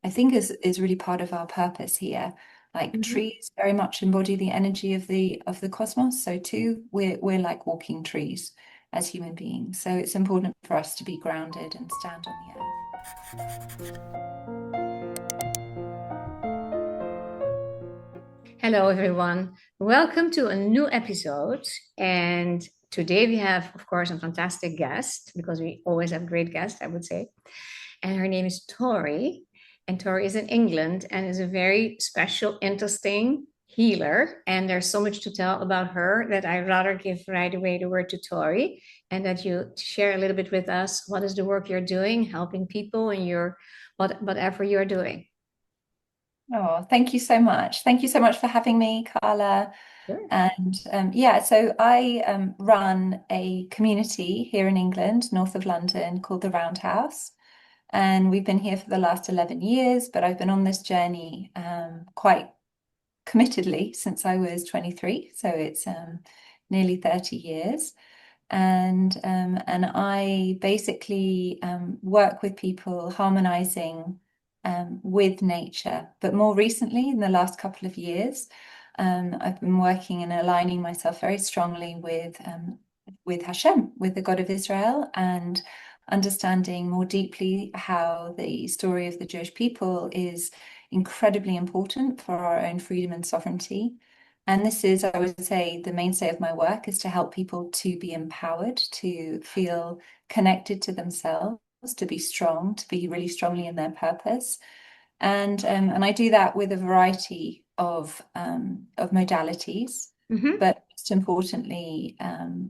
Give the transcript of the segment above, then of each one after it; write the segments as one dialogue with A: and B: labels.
A: I think is really part of our purpose here. Like
B: Mhm.
A: trees very much embody the energy of the cosmos. So too, we're like walking trees as human beings. So it's important for us to be grounded and stand on the earth.
B: Hello, everyone. Welcome to a new episode. And today we have, of course, a fantastic guest because we always have great guests, I would say. And her name is Tori. And Tori is in England and is a very special, interesting healer. And there's so much to tell about her that I rather give right away the word to Tori and that you share a little bit with us. What is the work you're doing, helping people in your whatever you're doing?
A: Oh, thank you so much. Thank you so much for having me, Carla.
B: Sure.
A: And yeah, so I run a community here in England, north of London, called the Roundhouse. And we've been here for the last 11 years, but I've been on this journey quite committedly since I was 23. So it's nearly 30 years. And I basically work with people harmonizing with nature. But more recently, in the last couple of years, I've been working and aligning myself very strongly with Hashem, with the God of Israel, and understanding more deeply how the story of the Jewish people is incredibly important for our own freedom and sovereignty. And this is, I would say, the mainstay of my work is to help people to be empowered, to feel connected to themselves, to be strong, to be really strongly in their purpose. And I do that with a variety of modalities,
B: Hmm.
A: but most importantly,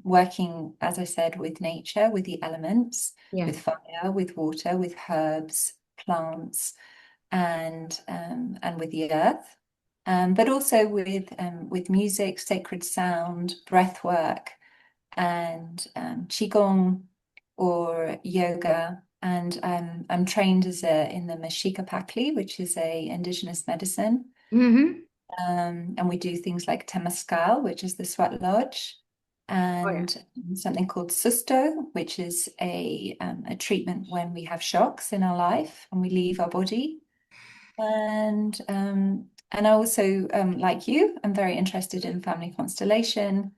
A: working, as I said, with nature, with the elements,
B: Yeah.
A: with fire, with water, with herbs, plants, and with the earth, but also with music, sacred sound, breath work, and qigong or yoga. And I'm trained as a in the Mashika Pakli, which is a indigenous medicine.
B: Hmm.
A: And we do things like Temescal, which is the sweat lodge,
B: Oh, yeah.
A: and something called Susto, which is a treatment when we have shocks in our life and we leave our body. And I also, like you, I'm very interested in family constellation.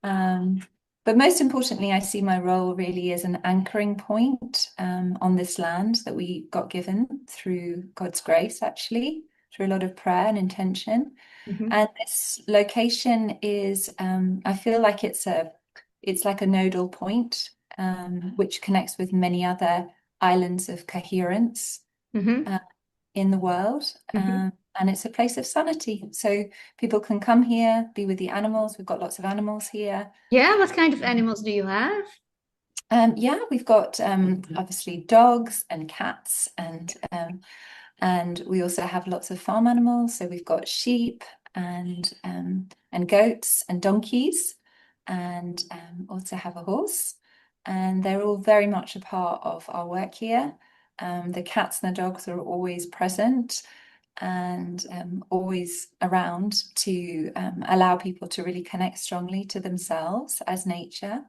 A: Um, but most importantly, I see my role really as an anchoring point on this land that we got given through God's grace, actually, through a lot of prayer and intention.
B: Hmm.
A: And this location is, I feel like it's like a nodal point, which connects with many other islands of coherence
B: Hmm.
A: uh, in the world.
B: Hmm.
A: And it's a place of sanity. So people can come here, be with the animals. We've got lots of animals here.
B: Yeah, what kind of animals do you have?
A: Yeah, we've got obviously dogs and cats, and we also have lots of farm animals. So we've got sheep and goats and donkeys, and also have a horse. And they're all very much a part of our work here. The cats and the dogs are always present and always around to allow people to really connect strongly to themselves as nature.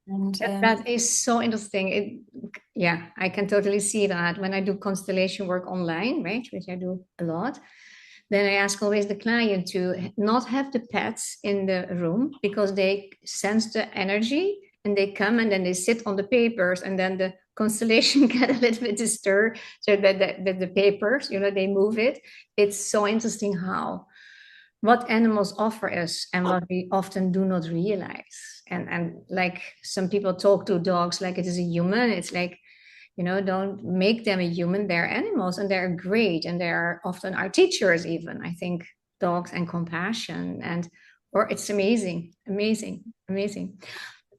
A: And
B: That is so interesting. Yeah, I can totally see that when I do constellation work online, right, which I do a lot. Then I ask always the client to not have the pets in the room because they sense the energy and they come and then they sit on the papers and then the constellation get a little bit disturbed so that the papers, they move it. It's so interesting how what animals offer us and what we often do not realize. And like some people talk to dogs like it is a human. It's like, don't make them a human. They're animals and they're great. And they're often our teachers, even, I think, dogs and compassion. And or it's amazing, amazing, amazing.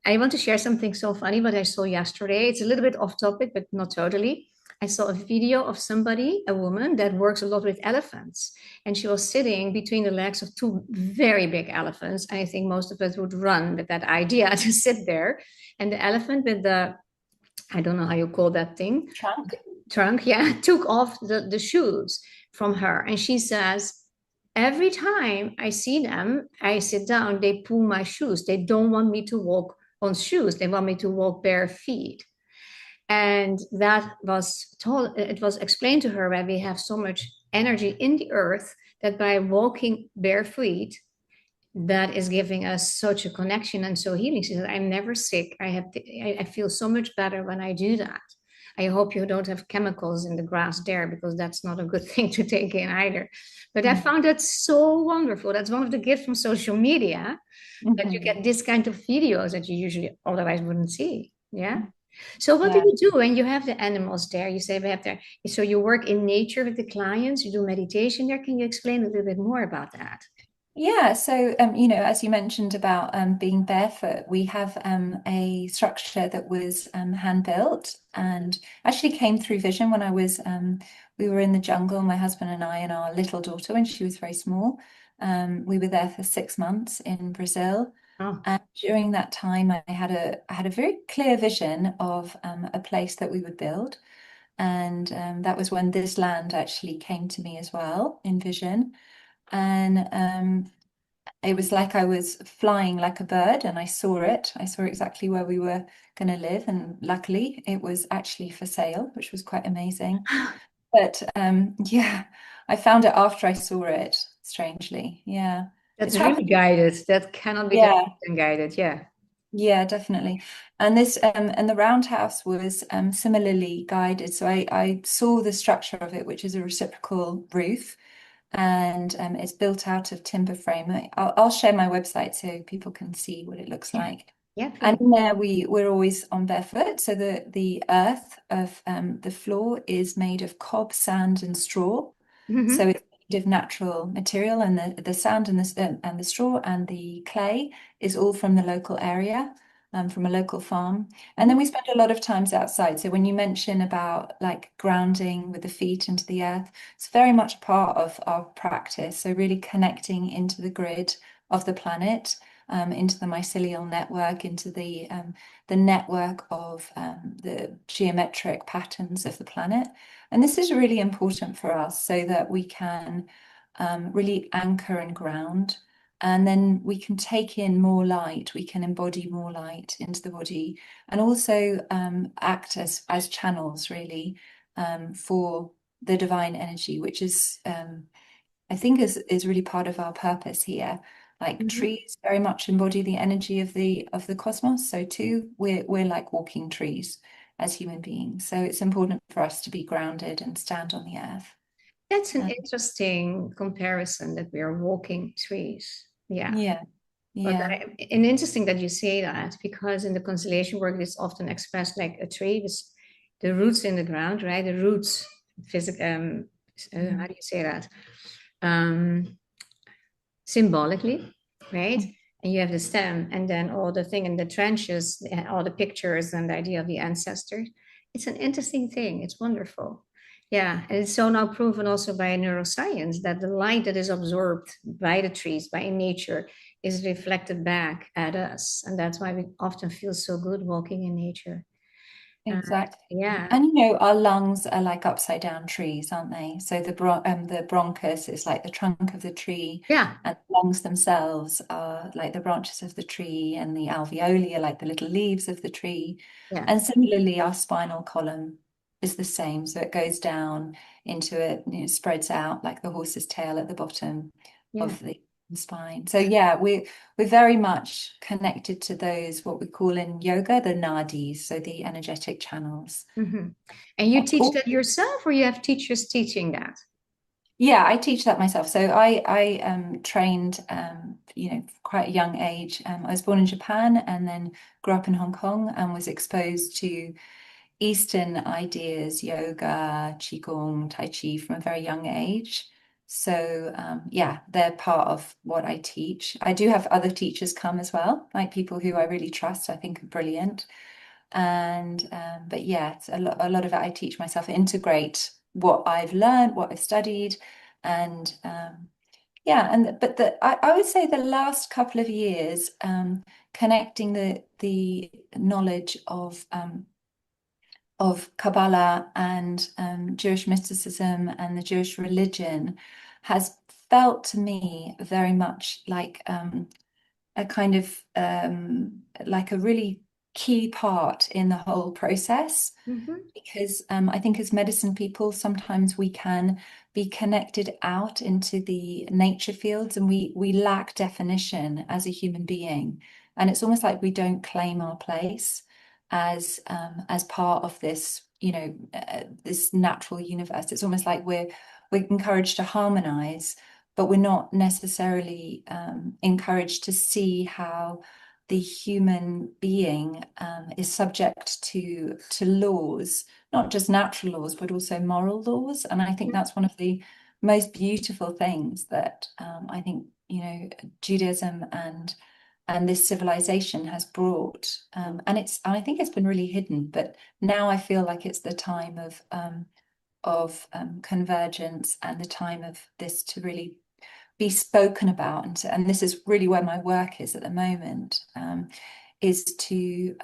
B: I want to share something so funny, what I saw yesterday. It's a little bit off topic, but not totally. I saw a video of somebody, a woman that works a lot with elephants. And she was sitting between the legs of two very big elephants. I think most of us would run with that idea to sit there. And the elephant with the, I don't know how you call that thing,
A: trunk.
B: trunk, yeah, took off the shoes from her. And she says, every time I see them, I sit down, they pull my shoes. They don't want me to walk on shoes. They want me to walk bare feet. And that was told, it was explained to her that we have so much energy in the earth that by walking barefoot, that is giving us such a connection and so healing. She said, I'm never sick. I feel so much better when I do that. I hope you don't have chemicals in the grass there because that's not a good thing to take in either. But I
A: Mm.
B: found that so wonderful. That's one of the gifts from social media that you
A: Mhm.
B: get this kind of videos that you usually otherwise wouldn't see. Yeah. So what do
A: Yeah.
B: you do when you have the animals there? You say we have there. So you work in nature with the clients, you do meditation there. Can you explain a little bit more about that?
A: Yeah, so as you mentioned about being barefoot, we have a structure that was hand built and actually came through vision when we were in the jungle, my husband and I and our little daughter when she was very small. We were there for 6 months in Brazil,
B: Oh,
A: and during that time, I had a very clear vision of a place that we would build, and that was when this land actually came to me as well in vision. And it was like I was flying like a bird and I saw it. I saw exactly where we were going to live. And luckily, it was actually for sale, which was quite amazing. But yeah, I found it after I saw it, strangely. Yeah.
B: that's
A: It's
B: really
A: happened.
B: guided. That cannot be
A: Yeah.
B: different than guided. Yeah.
A: Yeah, definitely. And and the roundhouse was similarly guided. So I saw the structure of it, which is a reciprocal roof, and it's built out of timber frame. I'll share my website so people can see what it looks
B: Yeah.
A: like.
B: Yeah,
A: And
B: please.
A: in there we're always on barefoot. So the earth of the floor is made of cob, sand, and straw. So
B: Hmm.
A: it's made of natural material, and the sand and the straw and the clay is all from the local area, from a local farm. And then we spend a lot of times outside. So when you mention about like grounding with the feet into the earth, it's very much part of our practice. So really connecting into the grid of the planet, into the mycelial network, into the network of the geometric patterns of the planet. And this is really important for us so that we can really anchor and ground. And then we can take in more light, we can embody more light into the body, and also act as channels, really, for the divine energy, which is, I think, is really part of our purpose here. Like
B: Hmm.
A: trees very much embody the energy of the cosmos. So too, we're like walking trees as human beings. So it's important for us to be grounded and stand on the earth.
B: That's an
A: Uh,
B: interesting comparison that we are walking trees. Yeah.
A: yeah,
B: But
A: yeah,
B: and interesting that you say that because in the constellation work, it's often expressed like a tree with the roots in the ground, right? The roots, physical. How
A: mm,
B: do you say that? Um, Symbolically, right?
A: mm,
B: And you have the stem, and then all the thing in the trenches, all the pictures and the idea of the ancestors. It's an interesting thing. It's wonderful. Yeah, and it's so now proven also by neuroscience that the light that is absorbed by the trees, by nature, is reflected back at us, and that's why we often feel so good walking in nature. Uh,
A: exactly.
B: yeah,
A: And our lungs are like upside down trees, aren't they? So the bronchus is like the trunk of the tree,
B: yeah,
A: and the lungs themselves are like the branches of the tree, and the alveoli are like the little leaves of the tree.
B: yeah,
A: And similarly, our spinal column is the same. So it goes down into it, spreads out like the horse's tail at the bottom
B: yeah.
A: of the spine. So yeah, we're very much connected to those, what we call in yoga, the nadis, so the energetic channels.
B: Hmm. And you teach
A: Oh,
B: that yourself, or you have teachers teaching that?
A: yeah, I teach that myself. So I trained quite a young age. I was born in Japan and then grew up in Hong Kong and was exposed to Eastern ideas, yoga, qigong, tai chi from a very young age. So yeah, they're part of what I teach. I do have other teachers come as well, like people who I really trust, I think are brilliant. And but yeah, it's a lot of it I teach myself, integrate what I've learned, what I've studied, and yeah, and but I would say the last couple of years, connecting the knowledge of Kabbalah and Jewish mysticism and the Jewish religion has felt to me very much like a kind of like a really key part in the whole process
B: Hmm.
A: because I think as medicine people, sometimes we can be connected out into the nature fields and we lack definition as a human being. And it's almost like we don't claim our place as part of this, this natural universe. It's almost like we're encouraged to harmonize, but we're not necessarily encouraged to see how the human being is subject to laws, not just natural laws, but also moral laws. And I think that's one of the most beautiful things that I think, Judaism and this civilization has brought. And I think it's been really hidden, but now I feel like it's the time of convergence and the time of this to really be spoken about. And this is really where my work is at the moment, is to,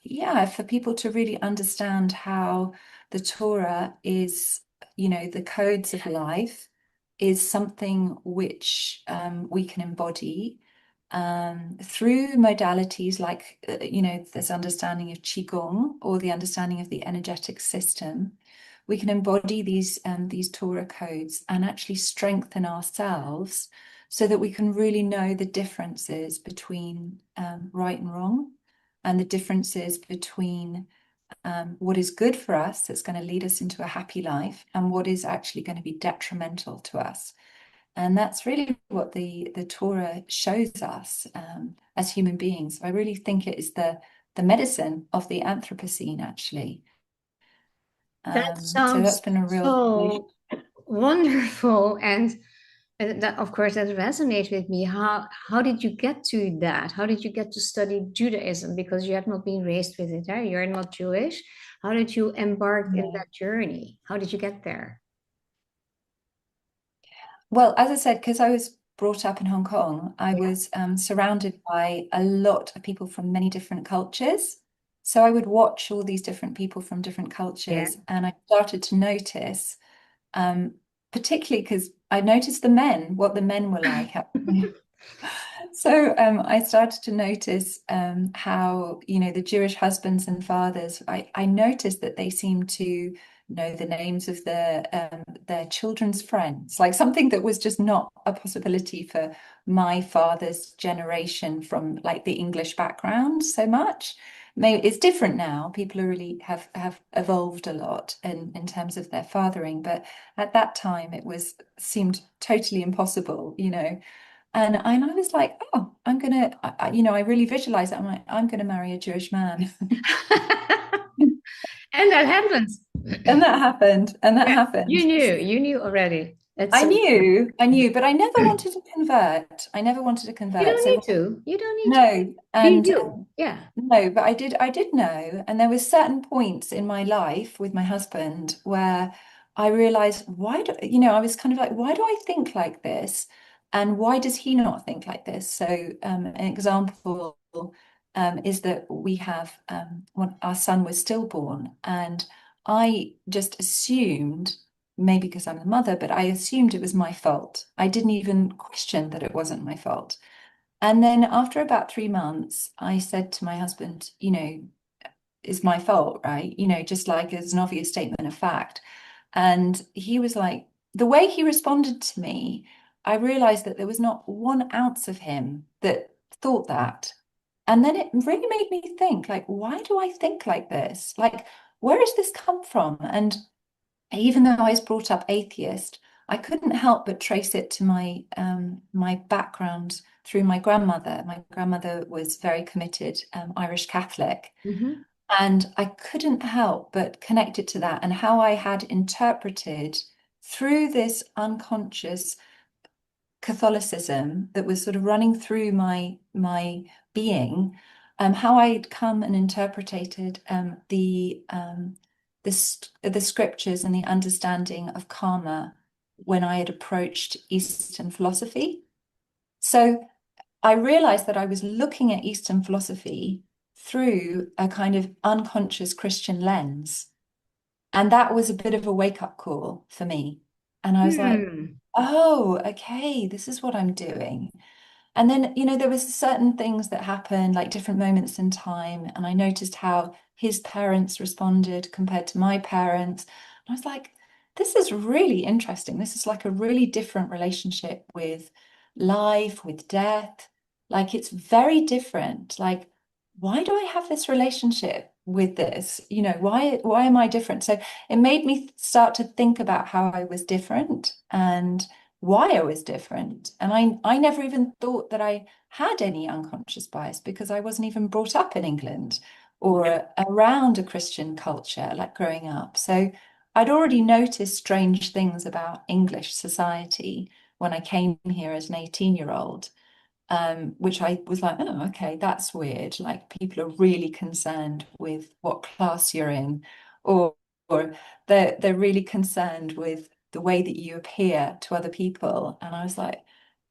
A: yeah, for people to really understand how the Torah is, the codes of life is something which we can embody through modalities like, this understanding of Qigong or the understanding of the energetic system. We can embody these Torah codes and actually strengthen ourselves so that we can really know the differences between right and wrong and the differences between what is good for us that's going to lead us into a happy life and what is actually going to be detrimental to us. And that's really what the Torah shows us as human beings. I really think it is the medicine of the Anthropocene, actually.
B: That
A: So that's
B: sounds
A: been a real.
B: so wonderful, and that, of course, that resonates with me. How did you get to that? How did you get to study Judaism? Because you have not been raised with it, eh? You're not Jewish. How did you embark in
A: Yeah.
B: that journey? How did you get there?
A: Well, as I said, because I was brought up in Hong Kong, I
B: Yeah,
A: was surrounded by a lot of people from many different cultures. So I would watch all these different people from different
B: yeah.
A: cultures, and I started to notice, um, particularly because I noticed the men, what the men were like. So I started to notice how, the Jewish husbands and fathers, I noticed that they seemed to know the names of their children's friends, like something that was just not a possibility for my father's generation from like the English background so much. Maybe it's different now. People are really have evolved a lot in terms of their fathering, but at that time it was seemed totally impossible. And I was like, oh, I'm gonna, I really visualized it. I'm like, I'm gonna marry a Jewish man.
B: And that happens.
A: And that happened. And that
B: Yeah,
A: happened.
B: you knew already. That's so true.
A: I knew, but I never wanted to convert. I never wanted to
B: You
A: convert.
B: don't
A: So
B: need to. You don't need to.
A: no,
B: Be
A: and
B: you. Yeah.
A: no, but I did know, and there were certain points in my life with my husband where I realized I was kind of like, why do I think like this? And why does he not think like this? So an example is that we have when our son was stillborn, and I just assumed, maybe because I'm the mother, but I assumed it was my fault. I didn't even question that it wasn't my fault. And then after about 3 months, I said to my husband, it's my fault, right? Just like as an obvious statement of fact. And he was like, the way he responded to me, I realized that there was not 1 ounce of him that thought that. And then it really made me think, like, why do I think like this? Like, where has this come from? And even though I was brought up atheist, I couldn't help but trace it to my background through my grandmother. My grandmother was very committed Irish Catholic,
B: Hmm.
A: and I couldn't help but connect it to that and how I had interpreted through this unconscious Catholicism that was sort of running through my being, how I'd come and interpreted the scriptures and the understanding of karma when I had approached Eastern philosophy. So I realized that I was looking at Eastern philosophy through a kind of unconscious Christian lens. And that was a bit of a wake-up call for me. And I was like,
B: Hmm.
A: oh, okay, this is what I'm doing. And then, there was certain things that happened, like different moments in time, and I noticed how his parents responded compared to my parents. And I was like, this is really interesting. This is like a really different relationship with life, with death. Like it's very different. Like, why do I have this relationship with this? Why am I different? So it made me start to think about how I was different and why I was different. And I never even thought that I had any unconscious bias because I wasn't even brought up in England or around a Christian culture like growing up. So I'd already noticed strange things about English society when I came here as an 18-year-old, which I was like, oh, okay, that's weird. Like people are really concerned with what class you're in, or or they're really concerned with the way that you appear to other people. And I was like,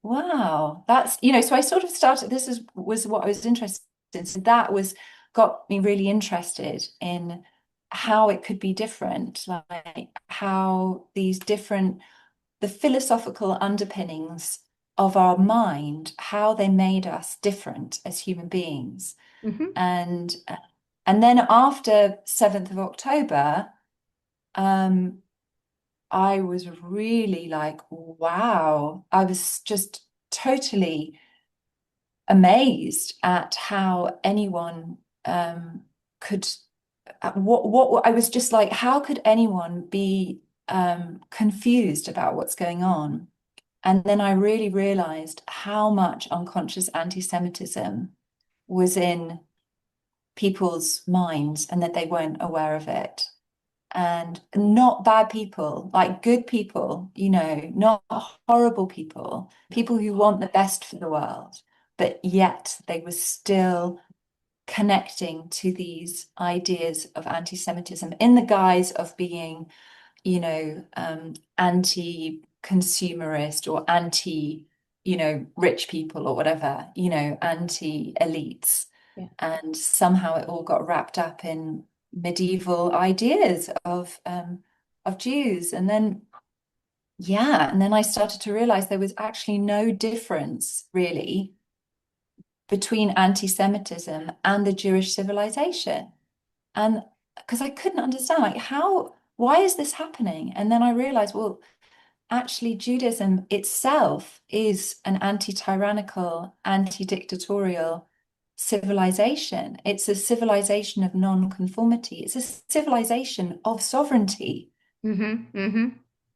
A: wow, so I sort of started, was what I was interested in. So that was got me really interested in how it could be different, like how the philosophical underpinnings of our mind, how they made us different as human beings.
B: Mm-hmm.
A: And and then after 7th of October, um, I was really like, wow, I was just totally amazed at how anyone could what I was just like, how could anyone be confused about what's going on? And then I really realized how much unconscious anti-Semitism was in people's minds and that they weren't aware of it. And not bad people, like good people, not horrible people, people who want the best for the world, but yet they were still connecting to these ideas of anti-Semitism in the guise of being anti-consumerist or anti, rich people or whatever, anti-elites.
B: Yeah.
A: And somehow it all got wrapped up in medieval ideas of Jews. And then I started to realize there was actually no difference really between anti-Semitism and the Jewish civilization. And because I couldn't understand, like, why is this happening? And then I realized, well, actually, Judaism itself is an anti-tyrannical, anti-dictatorial civilization. It's a civilization of non-conformity. It's a civilization of sovereignty.
B: Mm-hmm. Mm-hmm.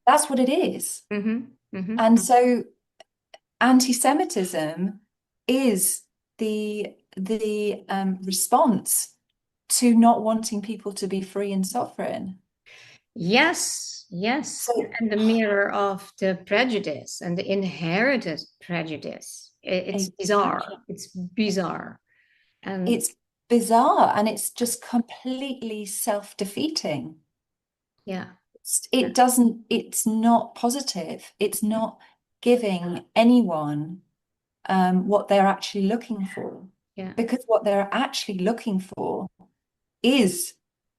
A: That's what it is.
B: Mm-hmm. Mm-hmm.
A: And so anti-Semitism is the response to not wanting people to be free and sovereign.
B: Yes, yes.
A: So
B: And the mirror of the prejudice and the inherited prejudice. It's bizarre.
A: exactly,
B: It's bizarre. And
A: it's bizarre and it's just completely self-defeating.
B: yeah, yeah,
A: It's not positive. It's not giving anyone what they're actually looking for.
B: yeah,
A: Because what they're actually looking for is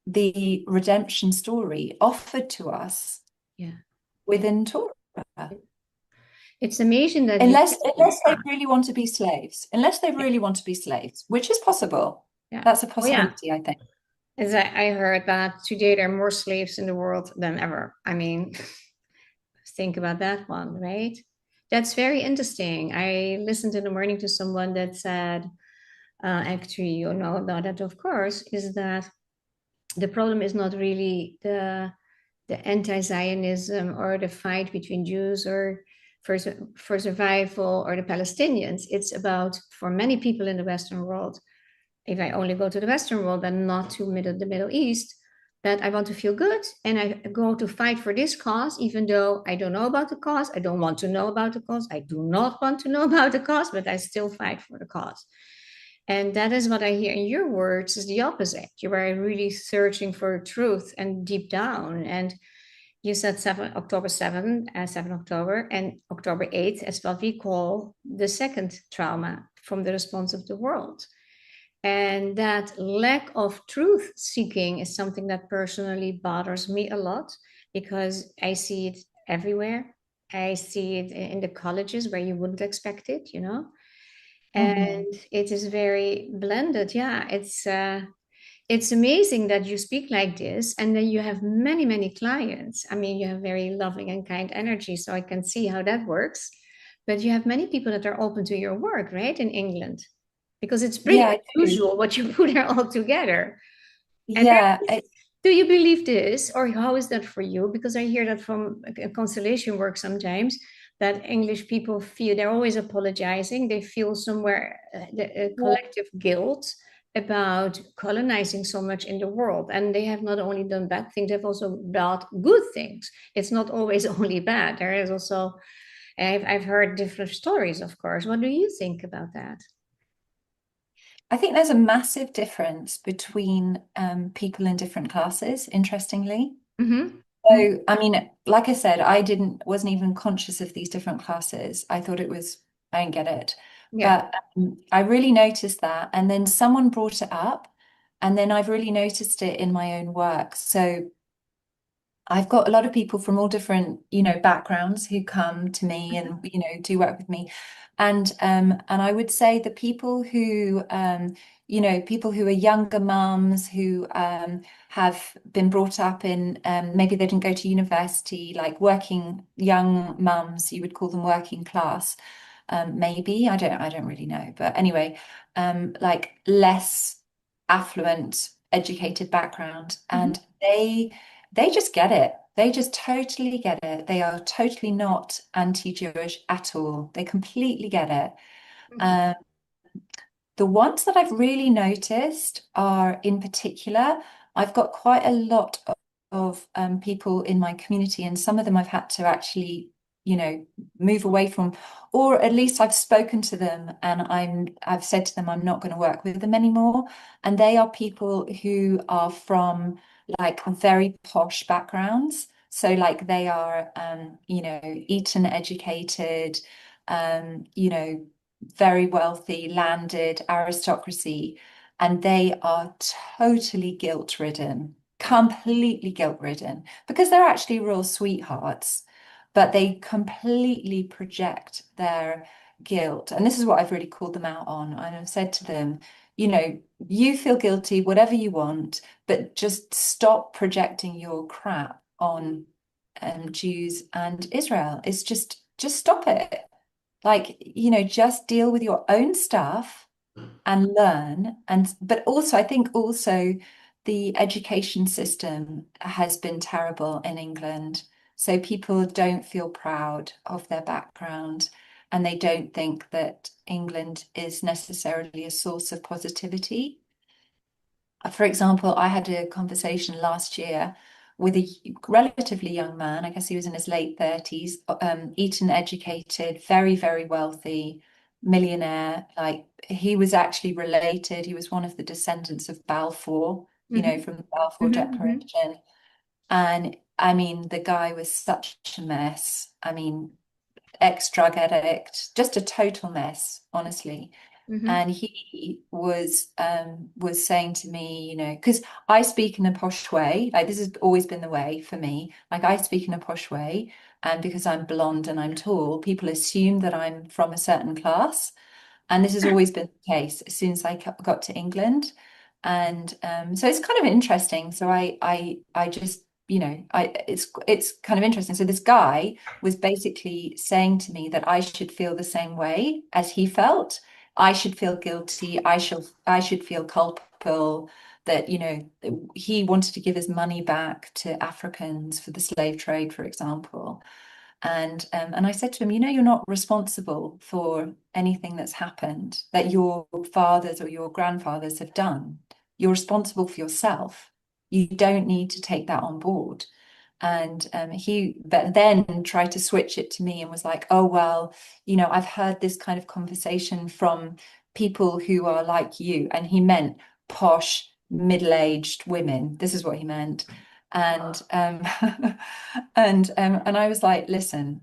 A: the redemption story offered to us
B: yeah, yeah.
A: within Torah.
B: It's amazing that you
A: Unless they
B: yeah,
A: really want to be slaves,
B: yeah,
A: which is possible.
B: yeah.
A: That's a
B: Oh yeah.
A: possibility, I think.
B: As I heard that today there are more slaves in the world than ever. I mean, think about that one, right? That's very interesting. I listened in the morning to someone that said, actually, that of course, is that the problem is not really the anti-Zionism or the fight between Jews or for, for survival or the Palestinians. It's about, for many people in the Western world, if I only go to the Western world and not to the Middle East, that I want to feel good and I go to fight for this cause, even though I don't know about the cause. I don't want to know about the cause. I do not want to know about the cause, but I still fight for the cause. And that is what I hear in your words is the opposite. You are really searching for truth and deep down. And you said 7 October, and October 8th as what we call the second trauma from the response of the world. And that lack of truth seeking is something that personally bothers me a lot because I see it everywhere. I see it in the colleges where you wouldn't expect it, and it is very blended. Yeah, it's amazing that you speak like this and then you have many, many clients. I mean, you have very loving and kind energy, so I can see how that works. But you have many people that are open to your work, right, in England? Because it's pretty
A: Yeah, I do.
B: unusual what you put all together. And
A: Yeah,
B: do you believe this, or how is that for you? Because I hear that from constellation work sometimes, that English people feel they're always apologizing. They feel somewhere a collective guilt about colonizing so much in the world. And they have not only done bad things, they've also done good things. It's not always only bad. There is also, I've heard different stories, of course. What do you think about that?
A: I think there's a massive difference between people in different classes, interestingly.
B: Mm-hmm.
A: So, I mean, like I said, wasn't even conscious of these different classes. I thought it was, I don't get it.
B: Yeah.
A: But I really noticed that. And then someone brought it up, and then I've really noticed it in my own work. So, I've got a lot of people from all different, backgrounds who come to me and, do work with me. And I would say the people who, people who are younger mums who have been brought up in, maybe they didn't go to university, like working young mums, you would call them working class. Maybe I don't really know, but anyway, like less affluent, educated background,
B: Mm-hmm.
A: and they just get it. They just totally get it. They are totally not anti-Jewish at all. They completely get it.
B: Mm-hmm.
A: Um, the ones that I've really noticed are, in particular, I've got quite a lot of people in my community, and some of them I've had to actually, you know, move away from, or at least I've spoken to them and I've said to them I'm not going to work with them anymore. And they are people who are from like very posh backgrounds. So like they are, Eton educated, very wealthy, landed aristocracy, and they are totally guilt-ridden, completely guilt-ridden, because they're actually real sweethearts, but they completely project their guilt. And this is what I've really called them out on. And I've said to them, you feel guilty, whatever you want, but just stop projecting your crap on Jews and Israel. It's just stop it. Like, just deal with your own stuff and learn. But also, I think also the education system has been terrible in England. So people don't feel proud of their background and they don't think that England is necessarily a source of positivity. For example, I had a conversation last year with a relatively young man. I guess he was in his late 30s, Eton educated, very, very wealthy, millionaire. Like he was actually related. He was one of the descendants of Balfour,
B: Mm-hmm.
A: from the Balfour
B: Mm-hmm.
A: Declaration. And I mean, the guy was such a mess. I mean, ex-drug addict, just a total mess, honestly.
B: Mm-hmm.
A: And he was saying to me, because I speak in a posh way, like this has always been the way for me. Like I speak in a posh way, and because I'm blonde and I'm tall, people assume that I'm from a certain class. And this has always been the case as soon as I got to England. And so it's kind of interesting. So I just, it's kind of interesting. So this guy was basically saying to me that I should feel the same way as he felt. I should feel guilty. I should feel culpable that, he wanted to give his money back to Africans for the slave trade, for example. And I said to him, you're not responsible for anything that's happened that your fathers or your grandfathers have done. You're responsible for yourself. You don't need to take that on board. And but then tried to switch it to me and was like, oh, well, I've heard this kind of conversation from people who are like you. And he meant posh, middle-aged women. This is what he meant. And and I was like, listen,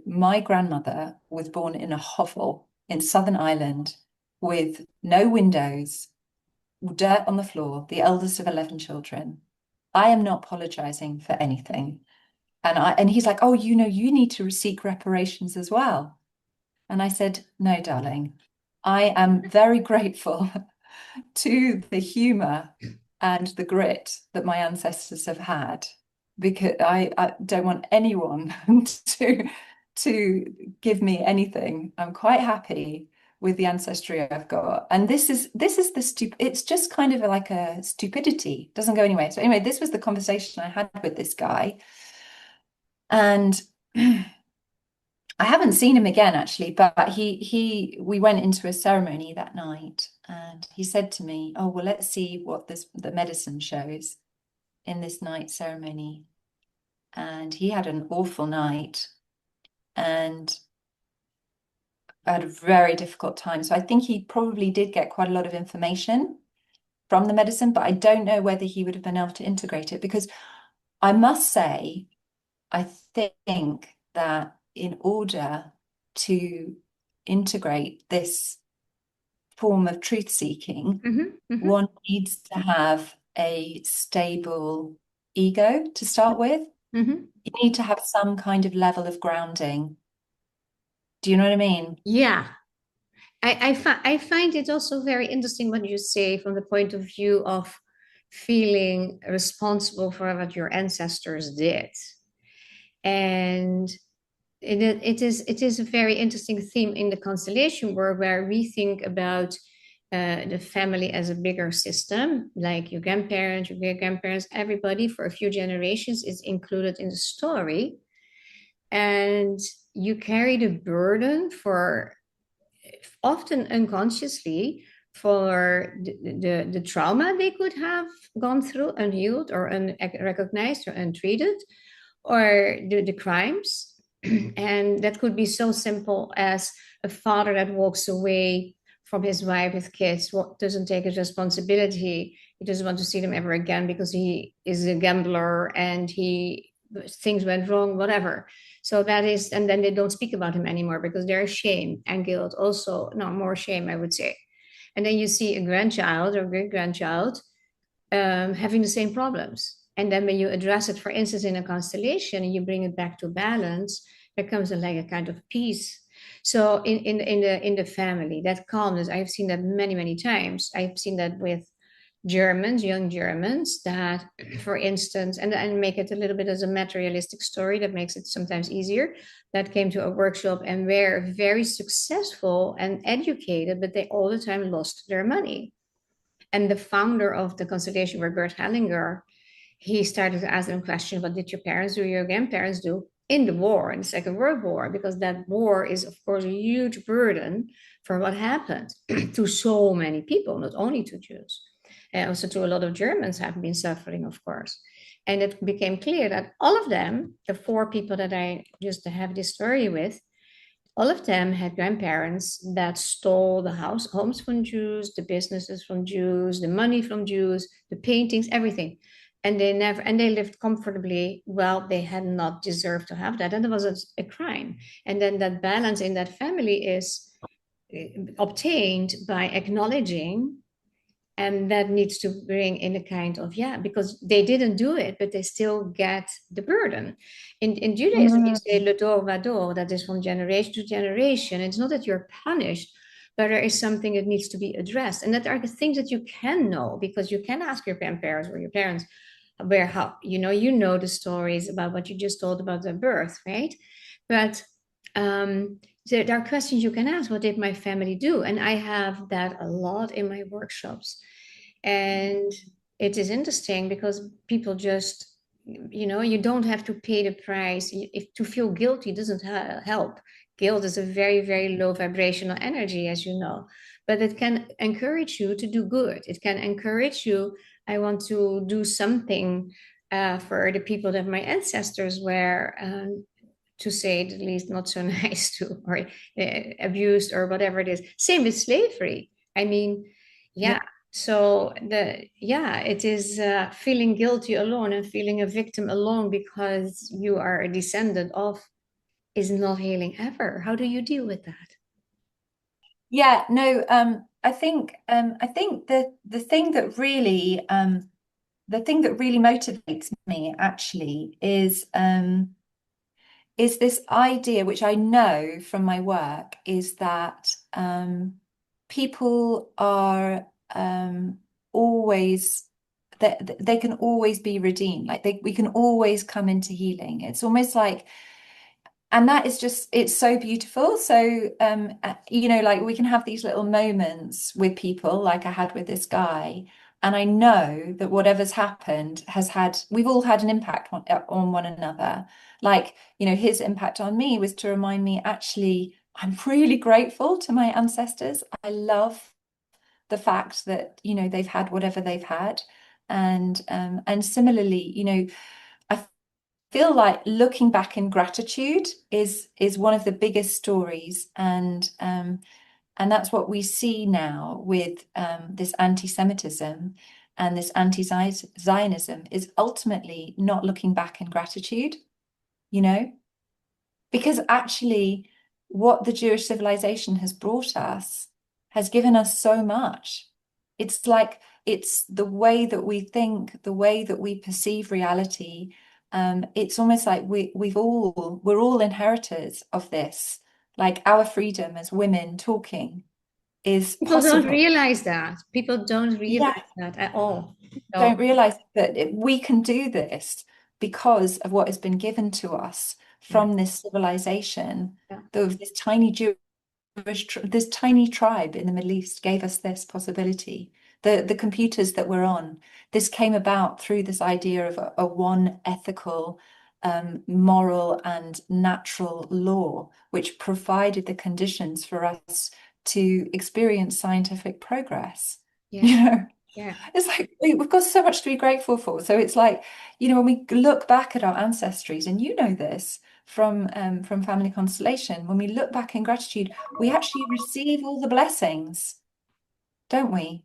A: my grandmother was born in a hovel in Southern Ireland with no windows, dirt on the floor, the eldest of 11 children. I am not apologizing for anything. And he's like, oh, you need to seek reparations as well. And I said, no, darling, I am very grateful to the humor and the grit that my ancestors have had, because I don't want anyone to give me anything. I'm quite happy with the ancestry I've got. And this is the it's just kind of like a stupidity, doesn't go anywhere. So anyway, this was the conversation I had with this guy. And I haven't seen him again actually, but he we went into a ceremony that night and he said to me, "Oh, well, let's see what the medicine shows in this night ceremony." And he had an awful night and I had a very difficult time. So I think he probably did get quite a lot of information from the medicine, but I don't know whether he would have been able to integrate it because I must say, I think that in order to integrate this form of truth seeking,
B: Hmm. Hmm.
A: one needs to have a stable ego to start with.
B: Hmm.
A: You need to have some kind of level of grounding. Do you know what I mean?
B: Yeah. I find it also very interesting what you say from the point of view of feeling responsible for what your ancestors did. And it is a very interesting theme in the constellation work where we think about the family as a bigger system, like your grandparents, your great grandparents, everybody for a few generations is included in the story. And you carry the burden for often unconsciously for the trauma they could have gone through unhealed or unrecognized or untreated, or the crimes. And that could be so simple as a father that walks away from his wife with kids, doesn't take his responsibility. He doesn't want to see them ever again because he is a gambler and things went wrong, whatever. So that is, and then they don't speak about him anymore because there's shame and guilt. Also, no, more shame, I would say. And then you see a grandchild or great grandchild having the same problems. And then when you address it, for instance, in a constellation, and you bring it back to balance, there comes like a kind of peace. So in the family, that calmness, I've seen that many, many times. I've seen that with Germans, young Germans, that, for instance, and make it a little bit as a materialistic story that makes it sometimes easier, that came to a workshop and were very successful and educated, but they all the time lost their money. And the founder of the constellation were Bert Hellinger. He started to ask them questions: what did your parents do, your grandparents do in the war, in the Second World War? Because that war is, of course, a huge burden for what happened to so many people, not only to Jews. And also to a lot of Germans have been suffering, of course. And it became clear that all of them, the four people that I used to have this story with, all of them had grandparents that stole the homes from Jews, the businesses from Jews, the money from Jews, the paintings, everything. And they lived comfortably. Well, they had not deserved to have that. And it was a crime. And then that balance in that family is obtained by acknowledging, and that needs to bring in a kind of, yeah, because they didn't do it but they still get the burden. In Judaism you say
A: Mm.
B: le dor vador, that is from generation to generation. It's not that you're punished, but there is something that needs to be addressed, and that are the things that you can know, because you can ask your grandparents or your parents where, how, you know the stories about what you just told about their birth, right? But there are questions you can ask. What did my family do? And I have that a lot in my workshops. And it is interesting because people just, you don't have to pay the price. If to feel guilty doesn't help. Guilt is a very, very low vibrational energy, as you know, but it can encourage you to do good. It can encourage you, I want to do something for the people that my ancestors were, to say the least, not so nice to, or abused, or whatever it is. Same with slavery. I mean,
A: Yeah.
B: yeah. So it is feeling guilty alone and feeling a victim alone because you are a descendant of, is not healing ever. How do you deal with that?
A: Yeah, no, I think the thing that really motivates me actually is this idea, which I know from my work, is that people are always they can always be redeemed. Like we can always come into healing. It's almost like, and that is just, it's so beautiful. So like we can have these little moments with people like I had with this guy, and I know that whatever's happened we've all had an impact on one another. Like, his impact on me was to remind me, actually, I'm really grateful to my ancestors. I love the fact that, they've had whatever they've had. And similarly, I feel like looking back in gratitude is one of the biggest stories, and that's what we see now with this anti-Semitism and this anti-Zionism, is ultimately not looking back in gratitude, you know, because actually what the Jewish civilization has brought us has given us so much. It's like, it's the way that we think, the way that we perceive reality. It's almost like we're all inheritors of this. Like, our freedom as women talking is
B: People don't
A: possible.
B: realize that. People don't
A: Yeah,
B: realize that at all.
A: don't
B: So,
A: realize that we can do this because of what has been given to us
B: yeah,
A: from this civilization.
B: yeah,
A: This tiny this tiny tribe in the Middle East gave us this possibility. The computers that we're on, this came about through this idea of a one ethical, moral and natural law, which provided the conditions for us to experience scientific progress.
B: yeah,
A: You know,
B: yeah.
A: it's like we've got so much to be grateful for. So it's like, when we look back at our ancestries, and this from family constellation, when we look back in gratitude, we actually receive all the blessings, don't we?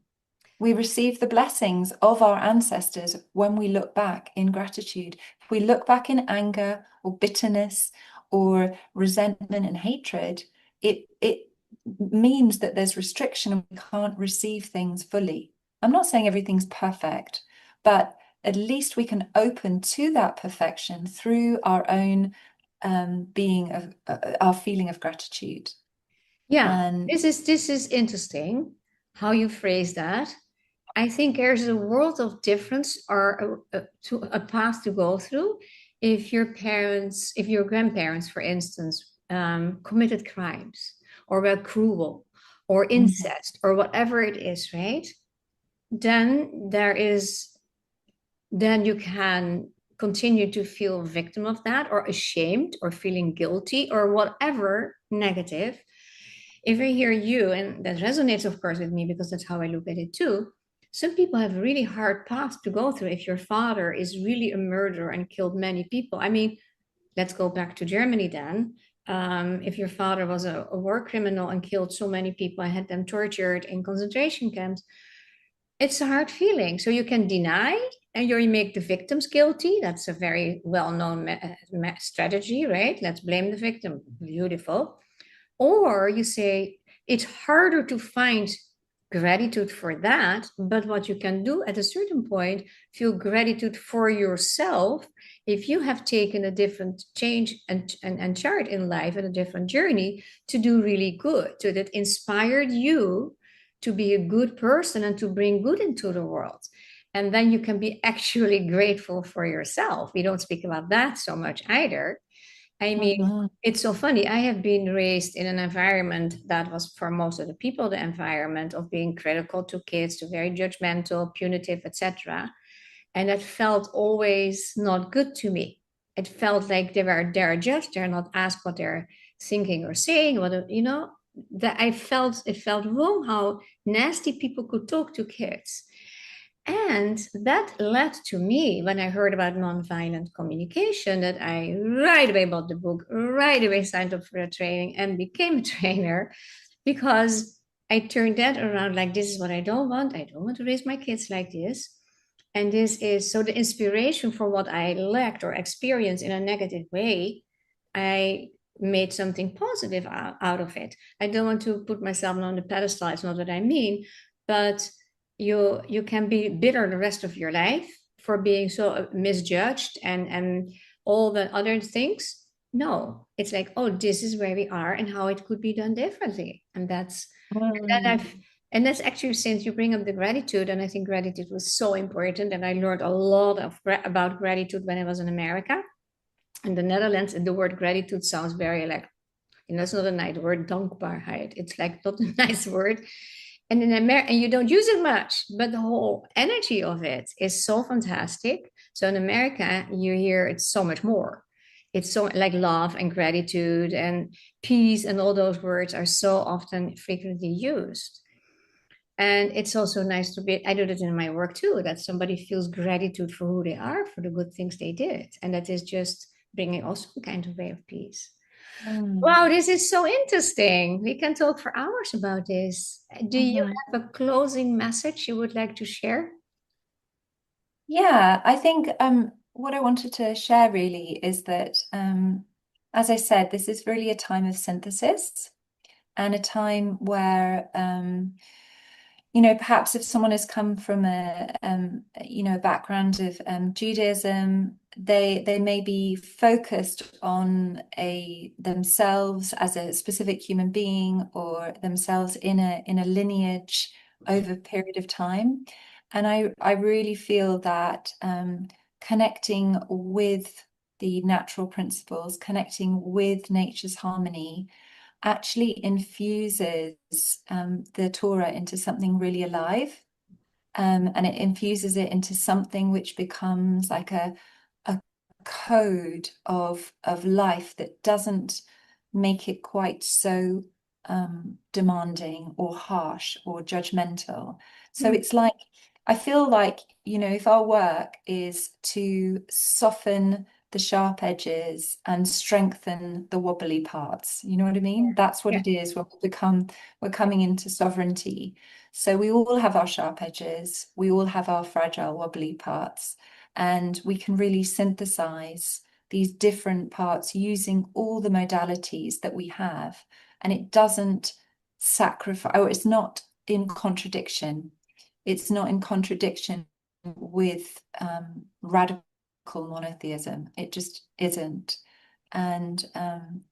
A: We receive the blessings of our ancestors when we look back in gratitude. If we look back in anger or bitterness or resentment and hatred, it means that there's restriction and we can't receive things fully. I'm not saying everything's perfect, but at least we can open to that perfection through our own being of our feeling of gratitude.
B: Yeah,
A: And
B: this is interesting how you phrase that. I think there's a world of difference or a path to go through if your parents, if your grandparents, for instance, committed crimes or were cruel or
A: Mhm.
B: incest or whatever it is, right? Then then you can continue to feel victim of that or ashamed or feeling guilty or whatever negative. If I hear you, and that resonates, of course, with me because that's how I look at it too. Some people have a really hard path to go through if your father is really a murderer and killed many people. I mean, let's go back to Germany then. If your father was a war criminal and killed so many people and had them tortured in concentration camps, it's a hard feeling. So you can deny and you make the victims guilty. That's a very well-known strategy, right? Let's blame the victim. Beautiful. Or you say it's harder to find gratitude for that, but what you can do at a certain point, feel gratitude for yourself if you have taken a different change and chart in life and a different journey to do really good. So that inspired you to be a good person and to bring good into the world. And then you can be actually grateful for yourself. We don't speak about that so much either. I mean,
A: Mhm.
B: it's so funny. I have been raised in an environment that was, for most of the people, the environment of being critical to kids, to very judgmental, punitive, etc. And that felt always not good to me. It felt like they're judged, they're not asked what they're thinking or saying. That I felt it felt wrong how nasty people could talk to kids. And that led to me, when I heard about nonviolent communication, that I right away bought the book, right away signed up for a training and became a trainer because I turned that around like, this is what I don't want. I don't want to raise my kids like this. And this is so the inspiration for what I lacked or experienced in a negative way, I made something positive out of it. I don't want to put myself on the pedestal, it's not what I mean, but you can be bitter the rest of your life for being so misjudged and all the other things. No, it's like, oh, this is where we are and how it could be done differently. And And
A: Mm.
B: and that's actually since you bring up the gratitude, and I think gratitude was so important. And I learned a lot about gratitude when I was in America. In the Netherlands, and the word gratitude sounds very like, it's not a nice word, dankbaarheid. It's like not a nice word. And in America, and you don't use it much, but the whole energy of it is so fantastic. So in America, you hear it's so much more. It's so like love and gratitude and peace, and all those words are so often frequently used. And it's also nice to be, I do that in my work too, that somebody feels gratitude for who they are, for the good things they did. And that is just bringing also a kind of way of peace.
A: Mm.
B: Wow, this is so interesting. We can talk for hours about this. Do you
A: Mhm.
B: have a closing message you would like to share?
A: Yeah, I think what I wanted to share really is that, as I said, this is really a time of synthesis and a time where, perhaps if someone has come from a background of Judaism, they may be focused on a themselves as a specific human being or themselves in a lineage over a period of time. And I really feel that connecting with the natural principles, connecting with nature's harmony actually infuses the Torah into something really alive. And it infuses it into something which becomes like a code of life that doesn't make it quite so demanding or harsh or judgmental. So
B: Hmm.
A: it's like, I feel like, if our work is to soften the sharp edges and strengthen the wobbly parts, you know what I mean? That's what
B: Yeah.
A: it is when we're coming into sovereignty. So we all have our sharp edges, we all have our fragile, wobbly parts, and we can really synthesize these different parts using all the modalities that we have. And it doesn't sacrifice, or it's not in contradiction. It's not in contradiction with radical monotheism. It just isn't. And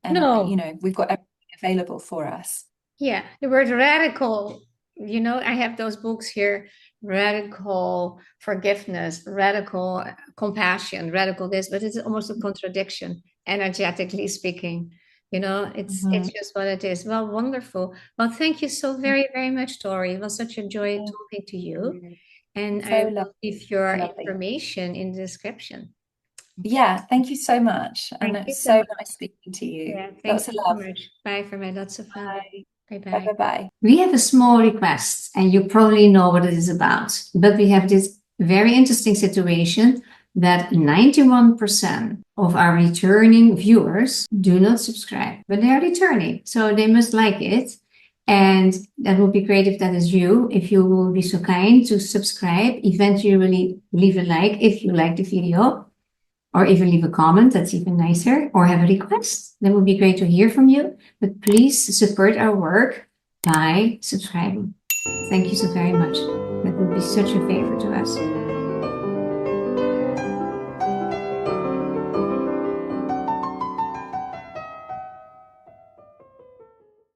B: No,
A: we've got everything available for us.
B: yeah, the word radical, I have those books here, radical forgiveness, radical compassion, radical this, but it's almost a contradiction, energetically speaking. It's
A: Mhm.
B: just what it is. Well, wonderful. Well, thank you so very, very much, Tori. It was such a joy
A: Thank
B: talking to you.
A: you.
B: And
A: So
B: I will
A: lovely,
B: leave your
A: lovely.
B: information in the description.
A: Yeah, thank you so much. And
B: Thank
A: it
B: you
A: was
B: so
A: so
B: much.
A: nice speaking to you.
B: Yeah, thank
A: Lots of
B: you so
A: love.
B: much. Bye for me. Lots of love.
A: Bye.
B: Bye
A: Bye
B: bye.
A: bye bye.
B: We have a small request, and you probably know what it is about. But we have this very interesting situation that 91% of our returning viewers do not subscribe, but they are returning. So they must like it. And that would be great if that is you, if you will be so kind to subscribe, eventually leave a like if you like the video, or even leave a comment. That's even nicer, or have a request. That would be great to hear from you. But please support our work by subscribing. Thank you so very much. That would be such a favor to us.